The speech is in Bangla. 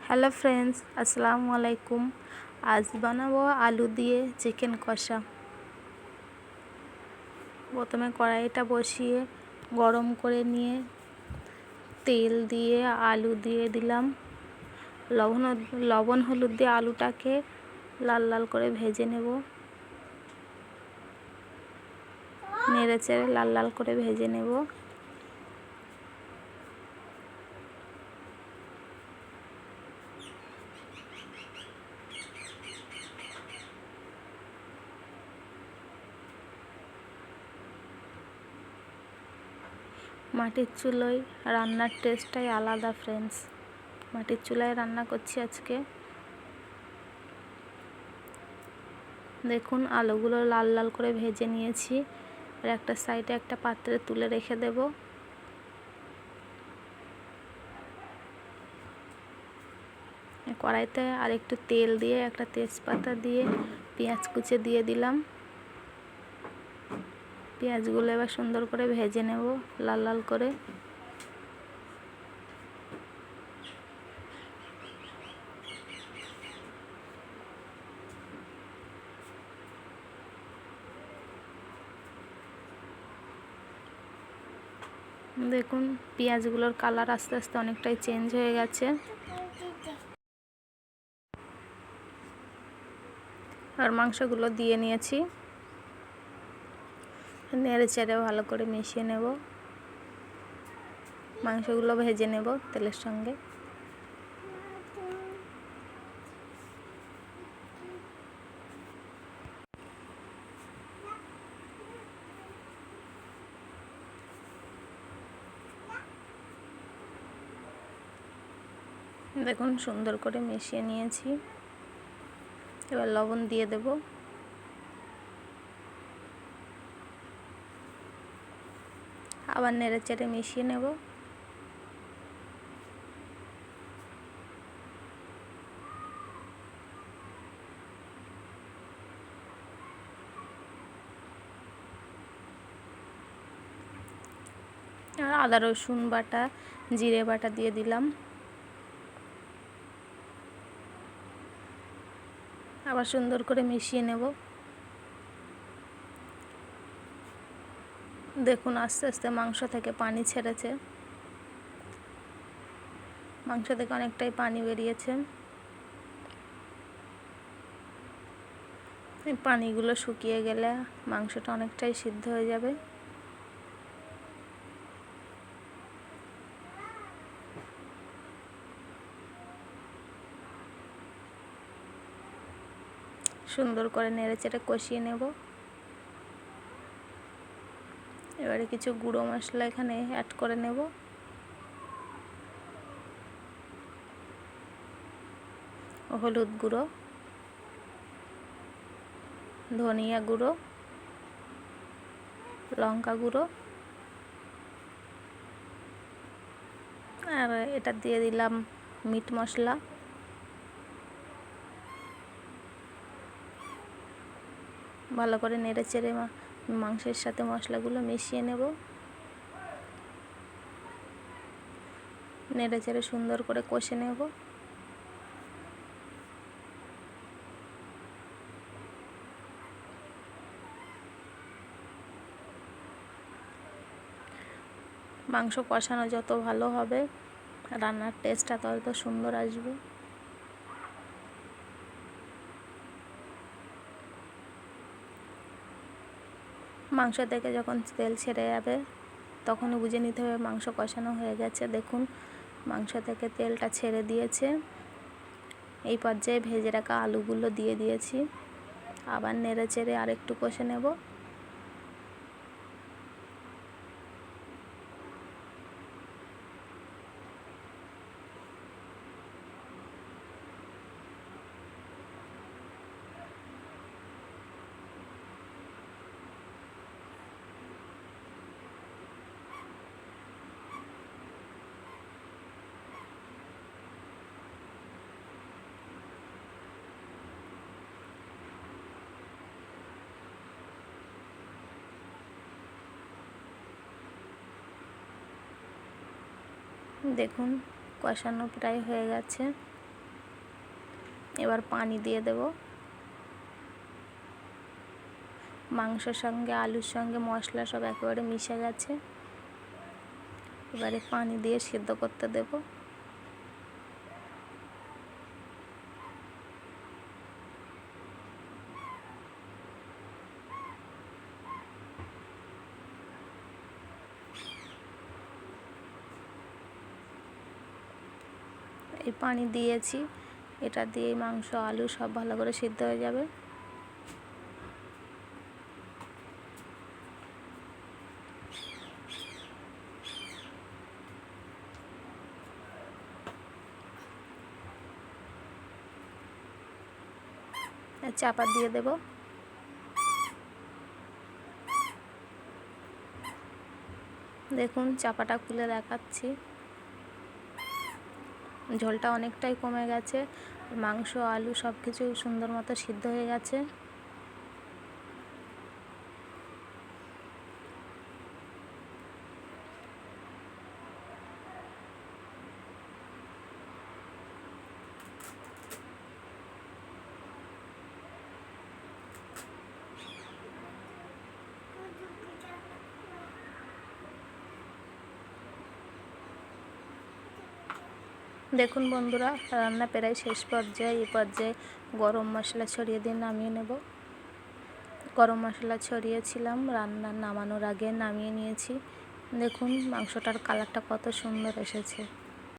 হ্যালো ফ্রেন্ডস, আসসালামু আলাইকুম। আজ বানাবো আলু দিয়ে চিকেন কষা। প্রথমে কড়াইটা বসিয়ে গরম করে নিয়ে তেল দিয়ে আলু দিয়ে দিলাম। লবণ হলুদ দিয়ে আলুটাকে লাল লাল করে ভেজে নেব। নেড়ে চেড়ে লাল লাল করে ভেজে নেব। মাটির চুলোয় রান্নার টেস্টটাই আলাদা ফ্রেন্ডস। মাটির চুলায় রান্না করছি আজকে। দেখুন আলুগুলো লাল লাল করে ভেজে নিয়েছি। আর একটা সাইডে একটা পাত্রে তুলে রেখে দেব। কড়াইতে আর একটু তেল দিয়ে একটা তেজপাতা দিয়ে পেঁয়াজ কুচি দিয়ে দিলাম। পেঁয়াজগুলো এবার সুন্দর করে ভেজে নেব লাল লাল করে। দেখুন পেঁয়াজগুলোর কালার আস্তে আস্তে অনেকটাই চেঞ্জ হয়ে গেছে। আর মাংসগুলো দিয়ে নিয়েছি। নেড়ে চেড়ে ভালো করে মিশিয়ে নেব। মাংসগুলো ভেজে নেব তেলের সঙ্গে। দেখুন সুন্দর করে মিশিয়ে নিয়েছি। এবার লবণ দিয়ে দেব। আবার নেড়ে চেড়ে মিশিয়ে নেব। আর আদা রসুন বাটা জিরে বাটা দিয়ে দিলাম। আবার সুন্দর করে মিশিয়ে নেব। দেখুন আস্তে আস্তে মাংস থেকে পানি ছেড়েছে। মাংস থেকে অনেকটাই পানি বেরিয়েছে। এই পানিগুলো শুকিয়ে গেলে মাংসটা অনেকটাই সিদ্ধ হয়ে যাবে। সুন্দর করে নেড়ে চেড়ে কষিয়ে নেব। এবারে কিছু গুঁড়ো মশলা এখানে অ্যাড করে নেব। হলুদ গুঁড়ো, ধনিয়া গুঁড়ো, লঙ্কা গুঁড়ো, আর এটা দিয়ে দিলাম মিট মশলা। ভালো করে নেড়ে চেড়ে মাংসের সাথে মশলাগুলো মিশিয়ে নেব। নেড়ে চেড়ে সুন্দর করে কষে নেব। মাংস কষানো যত ভালো হবে রান্নার টেস্টটা তত সুন্দর আসবে। মাংস থেকে যখন তেল ছেড়ে যাবে তখনই বুঝে নিতে হবে মাংস কষানো হয়ে গেছে। দেখুন মাংস থেকে তেলটা ছেড়ে দিয়েছে। এই পর্যায়ে ভেজে রাখা আলুগুলো দিয়ে দিয়েছি। আবার নেড়ে চেড়ে আরেকটু কষে নেব। দেখুন কষানো প্রায় হয়ে গেছে। এবার পানি দিয়ে দেব। মাংসের সঙ্গে আলুর সঙ্গে মশলা সব একেবারে মিশে গেছে। এবারে পানি দিয়ে সিদ্ধ করতে দেব। এই পানি দিয়েছি, এটা দিয়ে মাংস আলু সব ভালো করে সিদ্ধ হয়ে যাবে। চাপা দিয়ে দেব। দেখুন চাপাটা খুলে দেখাচ্ছি, ঝোলটা অনেকটাই কমে গেছে, মাংস আলু সব কিছু সুন্দর মতো সিদ্ধ হয়ে গেছে। দেখুন বন্ধুরা, রান্না প্রায় শেষ পর্যায়ে। এই পর্যায়ে গরম মশলা ছড়িয়ে দিয়ে নামিয়ে নেব। গরম মশলা ছড়িয়েছিলাম, রান্না নামানোর আগে নামিয়ে নিয়েছি। দেখুন মাংসটার কালারটা কত সুন্দর এসেছে।